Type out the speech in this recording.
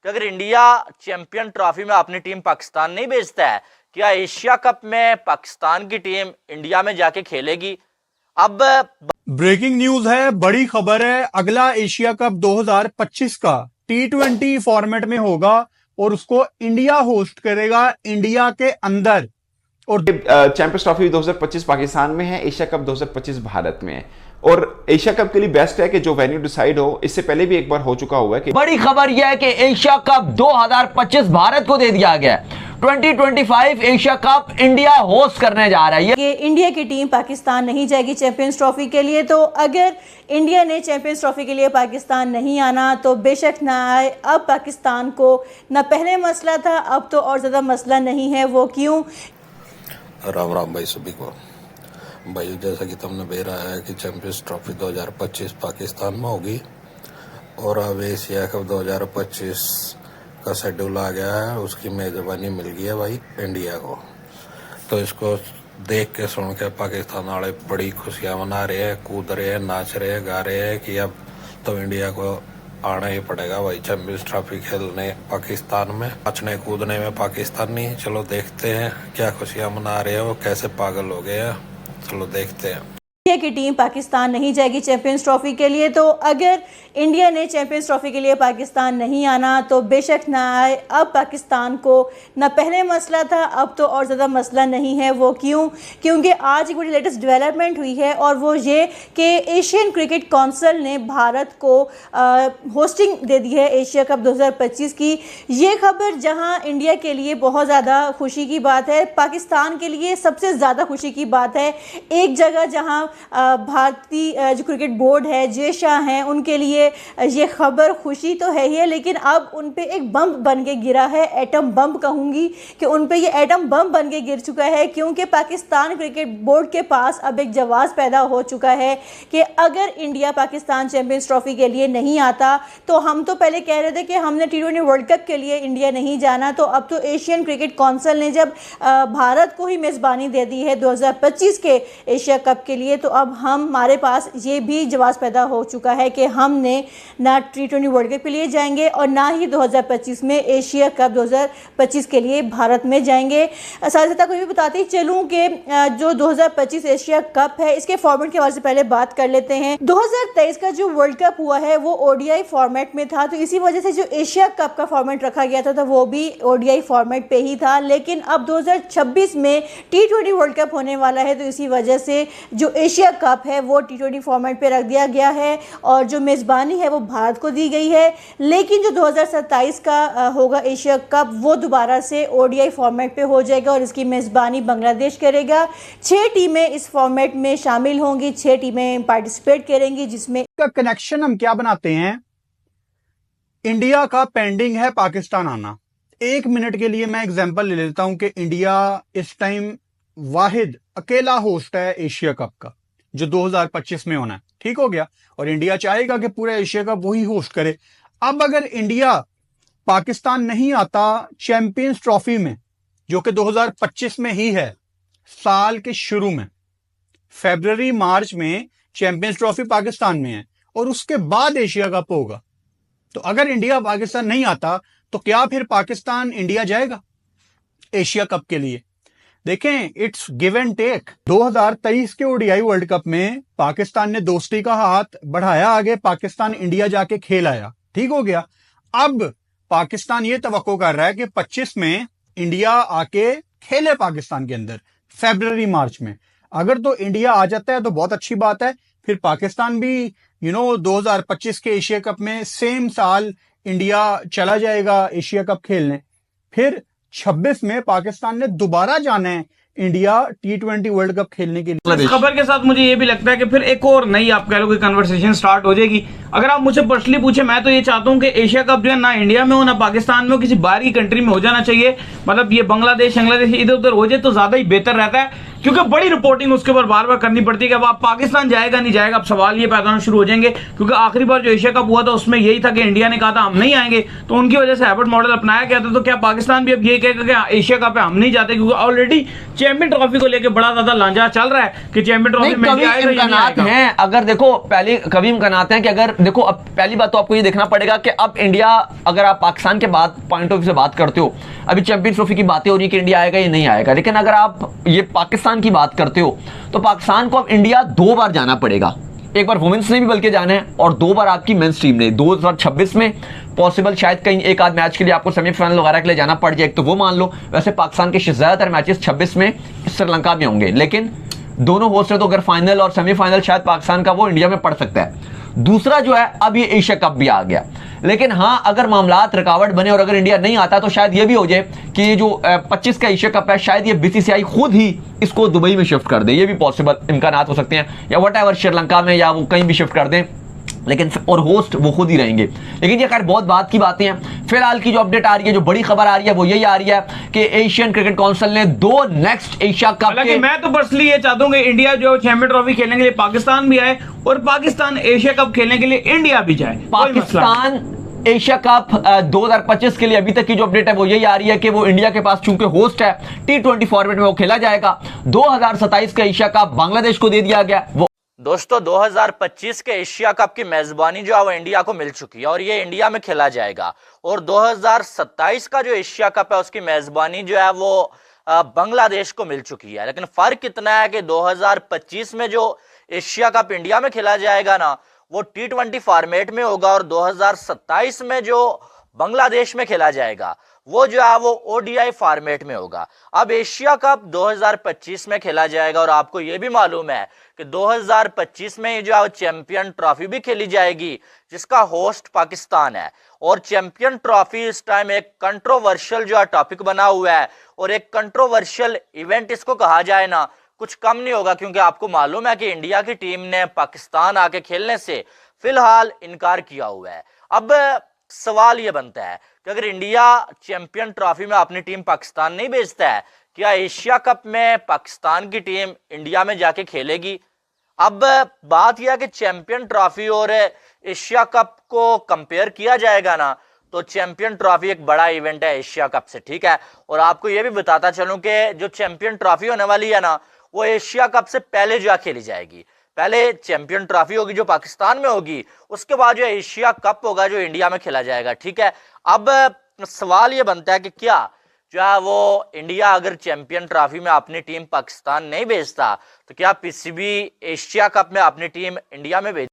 कि अगर India champion trophy में अपनी टीम पाकिस्तान नहीं भेजता है, क्या एशिया कप में पाकिस्तान की टीम इंडिया में जाके खेलेगी? अब ब्रेकिंग न्यूज है, बड़ी खबर है। अगला एशिया कप 2025 का T20 फॉर्मेट में होगा और उसको इंडिया होस्ट करेगा, इंडिया के अंदर। और चैंपियंस ट्रॉफी 2025 पाकिस्तान में है, एशिया कप 2025 भारत में है। और एशिया कप के लिए बेस्ट है कि जो वेन्यू डिसाइड हो, इससे पहले भी एक बार हो चुका हुआ है कि बड़ी खबर यह है कि एशिया कप 2025 भारत को दे दिया गया है। 2025 एशिया कप इंडिया होस्ट करने जा रहा है। कि इंडिया की टीम पाकिस्तान नहीं जाएगी चैंपियंस ट्रॉफी के लिए, तो अगर इंडिया ने चैंपियंस ट्रॉफी के लिए पाकिस्तान नहीं आना तो बेशक ना आए। अब पाकिस्तान को ना पहले मसला था, अब तो और ज़्यादा मसला नहीं है। वो क्यों? राम राम भाई सभी को। भाई जैसा कि तुमने बेरा है कि चैंपियंस ट्रॉफी 2025 पाकिस्तान में होगी और अब एशिया कप 2025 का शेड्यूल आ गया है, उसकी मेज़बानी मिल गई है भाई इंडिया को। तो इसको देख के सुन के पाकिस्तान वाले बड़ी खुशियां मना रहे हैं, कूद रहे हैं, नाच रहे हैं, गा रहे हैं कि अब तो इंडिया को आना ही पड़ेगा भाई चैंपियंस ट्रॉफी खेलने पाकिस्तान में, नाचने कूदने में पाकिस्तानी। चलो देखते हैं क्या खुशियां मना रहे हैं, वो कैसे पागल हो गए हैं। चलो देखते हैं। इंडिया की टीम पाकिस्तान नहीं जाएगी चैंपियंस ट्रॉफी के लिए, तो अगर इंडिया ने चैंपियंस ट्रॉफी के लिए पाकिस्तान नहीं आना तो बेशक ना आए। अब पाकिस्तान को ना पहले मसला था, अब तो और ज़्यादा मसला नहीं है। वो क्यों? क्योंकि आज एक बड़ी लेटेस्ट डेवलपमेंट हुई है और वो ये कि एशियन क्रिकेट काउंसिल ने भारत को होस्टिंग दे दी है एशिया कप 2025 की। ये खबर जहां इंडिया के लिए बहुत ज़्यादा खुशी की बात है, पाकिस्तान के लिए सबसे ज़्यादा खुशी की बात है। एक जगह जहां भारतीय जो क्रिकेट बोर्ड है, जे शाह हैं, उनके लिए ये खबर खुशी तो है ही, लेकिन अब उन पे एक बम बन के गिरा है। एटम बम कहूँगी कि उन पे ये एटम बम बन के गिर चुका है, क्योंकि पाकिस्तान क्रिकेट बोर्ड के पास अब एक जवाब पैदा हो चुका है कि अगर इंडिया पाकिस्तान चैंपियंस ट्रॉफी के लिए नहीं आता तो हम तो पहले कह रहे थे कि हमने T20 वर्ल्ड कप के लिए इंडिया नहीं जाना, तो अब तो एशियन क्रिकेट काउंसिल ने जब भारत को ही मेज़बानी दे दी है 2025 के एशिया कप के लिए, तो अब हमारे पास ये भी जवाब पैदा हो चुका है कि हमने ना T20 वर्ल्ड कप के लिए जाएंगे और ना ही 2025 में एशिया कप 2025 के लिए भारत में जाएंगे। साथ ही साथ ये भी बताती चलूँ कि जो 2025 एशिया कप है, इसके फॉर्मेट के बारे से पहले बात कर लेते हैं। 2023 का जो वर्ल्ड कप हुआ है वो ODI फॉर्मेट में था, तो इसी वजह से जो एशिया कप का फॉर्मेट रखा गया था तो वो भी ODI फॉर्मेट पे ही था। लेकिन अब 2026 में T20 वर्ल्ड कप होने वाला है, तो इसी वजह से जो एशिया कप है वो T20 फॉर्मेट पे रख दिया गया है और जो मेज़बानी है वो भारत को दी गई है। लेकिन जो 2027 का होगा एशिया कप वो दोबारा से ODI फॉर्मेट पे हो जाएगा और इसकी मेज़बानी बांग्लादेश करेगा। 6 टीमें इस फॉर्मेट में शामिल होंगी, 6 टीमें पार्टिसिपेट करेंगी, जिसमें का कनेक्शन हम क्या बनाते हैं। इंडिया का पेंडिंग है पाकिस्तान आना। 1 मिनट के लिए मैं एग्जांपल ले लेता हूं कि इंडिया इस टाइम वाहिद अकेला होस्ट है एशिया कप का जो 2025 में होना है, ठीक हो गया। और इंडिया चाहेगा कि पूरा एशिया कप वही होस्ट करे। अब अगर इंडिया पाकिस्तान नहीं आता चैंपियंस ट्रॉफी में, जो कि 2025 में ही है, साल के शुरू में फरवरी मार्च में चैंपियंस ट्रॉफी पाकिस्तान में है और उसके बाद एशिया कप होगा, तो अगर इंडिया पाकिस्तान नहीं आता तो क्या फिर पाकिस्तान इंडिया जाएगा एशिया कप के लिए? देखें, इट्स गिव एंड टेक। 2023 के ODI वर्ल्ड कप में पाकिस्तान ने दोस्ती का हाथ बढ़ाया आगे, पाकिस्तान इंडिया जाके खेल आया, ठीक हो गया। अब पाकिस्तान ये तवक्को कर रहा है कि 25 में इंडिया आके खेले पाकिस्तान के अंदर फरवरी मार्च में। अगर तो इंडिया आ जाता है तो बहुत अच्छी बात है, फिर पाकिस्तान भी 2025 के एशिया कप में सेम साल इंडिया चला जाएगा एशिया कप खेलने। फिर 26 में पाकिस्तान ने दोबारा जाना है इंडिया T20 वर्ल्ड कप खेलने के लिए। इस खबर के साथ मुझे ये भी लगता है कि फिर एक और नई आप कह लो कोई कन्वर्सेशन स्टार्ट हो जाएगी। अगर आप मुझसे पर्सनली पूछे, मैं तो ये चाहता हूँ कि एशिया कप जो है ना इंडिया में हो ना पाकिस्तान में हो, किसी बाहर की कंट्री में हो जाना चाहिए। मतलब ये बांग्लादेश इधर उधर हो जाए तो ज्यादा ही बेहतर रहता है। क्योंकि बड़ी रिपोर्टिंग उसके ऊपर बार बार करनी पड़ती है कि अब आप पाकिस्तान जाएगा नहीं जाएगा, अब सवाल ये पैदा होना शुरू हो जाएंगे। क्योंकि आखिरी बार जो एशिया कप हुआ था उसमें यही था कि इंडिया ने कहा था हम नहीं आएंगे, तो उनकी वजह से हैबिट मॉडल अपनाया गया था। तो क्या पाकिस्तान भी अब ये कहेगा कि एशिया कप पे हम नहीं जाते, क्योंकि ऑलरेडी चैंपियन ट्रॉफी को लेकर बड़ा ज्यादा लांझा चल रहा है कि चैंपियन ट्रॉफी में इंडिया आएगा या नहीं आएगा। हैं, अगर देखो पहले कभी इम्कानात हैं कि अगर देखो, अब पहली बात तो आपको ये देखना पड़ेगा कि अब इंडिया, अगर आप पाकिस्तान के बाद पॉइंट ऑफ व्यू से बात करते हो, अभी चैंपियंस ट्रॉफी की बातें हो रही है कि इंडिया आएगा या नहीं आएगा, लेकिन अगर आप ये पाकिस्तान की बात करते हो तो पाकिस्तान को अब इंडिया 2 बार जाना पड़ेगा। एक बार वुमेन्स ने भी बल्कि जाना है और 2 बार आपकी मेंस टीम ने। 2026 में पॉसिबल शायद कहीं एक आध मैच के लिए आपको सेमीफाइनल वगैरह के लिए जाना पड़ जाए, तो वो मान लो। वैसे पाकिस्तान के ज्यादातर मैचेस 26 में श्रीलंका में होंगे, लेकिन दोनों होस्ट है तो अगर फाइनल और सेमीफाइनल शायद पाकिस्तान का वो इंडिया में पड़ सकता है। दूसरा जो है, अब ये एशिया कप भी आ गया, लेकिन हां अगर मामलात रुकावट बने और अगर इंडिया नहीं आता तो शायद ये भी हो जाए कि ये जो 25 का एशिया कप है शायद ये बीसीसीआई खुद ही इसको दुबई में शिफ्ट कर दे। ये भी पॉसिबल इम्कानात हो सकते हैं, या व्हाटएवर श्रीलंका में या वो कहीं भी शिफ्ट कर दें, लेकिन और होस्ट वो खुद ही रहेंगे। लेकिन ये खैर बहुत बात की बातें हैं। फिलहाल की जो अपडेट आ रही है, जो बड़ी खबर आ रही है वो यही आ रही है कि एशियन क्रिकेट काउंसिल ने 2 नेक्स्ट एशिया कप के, मैं तो पर्सनली ये चाहता हूं कि इंडिया जो चैंपियन ट्रॉफी खेलने के लिए पाकिस्तान भी आए और पाकिस्तान एशिया कप खेलने के लिए इंडिया भी जाए। पाकिस्तान एशिया कप 2025 के लिए अभी तक की जो अपडेट है वो यही आ रही है कि वो इंडिया के पास चूंकि होस्ट है, T20 फॉर्मेट में वो खेला जाएगा। 2027 का एशिया कप बांग्लादेश को दे दिया गया। वो दोस्तों 2025 के एशिया कप की मेजबानी जो है वो इंडिया को मिल चुकी है और ये इंडिया में खेला जाएगा। और 2027 का जो एशिया कप है उसकी मेजबानी जो है वो बांग्लादेश को मिल चुकी है। लेकिन फर्क इतना है कि 2025 में जो एशिया कप इंडिया में खेला जाएगा ना, वो T20 फॉर्मेट में होगा, और 2027 में जो बांग्लादेश में खेला जाएगा वो जो है वो ODI फॉर्मेट में होगा। अब एशिया कप 2025 में खेला जाएगा और आपको ये भी मालूम है कि 2025 में जो है चैंपियन ट्रॉफी भी खेली जाएगी जिसका होस्ट पाकिस्तान है। और चैंपियन ट्रॉफी इस टाइम एक कंट्रोवर्शियल जो है टॉपिक बना हुआ है, और एक कंट्रोवर्शियल इवेंट इसको कहा जाए ना कुछ कम नहीं होगा, क्योंकि आपको मालूम है कि इंडिया की टीम ने पाकिस्तान आके खेलने से फिलहाल इनकार किया हुआ है। अब सवाल ये बनता है कि अगर इंडिया चैंपियन ट्रॉफी में अपनी टीम पाकिस्तान नहीं भेजता है, क्या एशिया कप में पाकिस्तान की टीम इंडिया में जाके खेलेगी? अब बात यह है कि चैंपियन ट्रॉफी और एशिया कप को कंपेयर किया जाएगा ना, तो चैंपियन ट्रॉफी एक बड़ा इवेंट है एशिया कप से, ठीक है। और आपको यह भी बताता चलूं कि जो चैंपियन ट्रॉफी होने वाली है ना, वो एशिया कप से पहले जो खेली जाएगी। पहले चैंपियन ट्रॉफी होगी जो पाकिस्तान में होगी, उसके बाद जो एशिया कप होगा जो इंडिया में खेला जाएगा, ठीक है। अब सवाल ये बनता है कि क्या जो है वो इंडिया अगर चैंपियन ट्रॉफी में अपनी टीम पाकिस्तान नहीं भेजता, तो क्या PCB एशिया कप में अपनी टीम इंडिया में भेज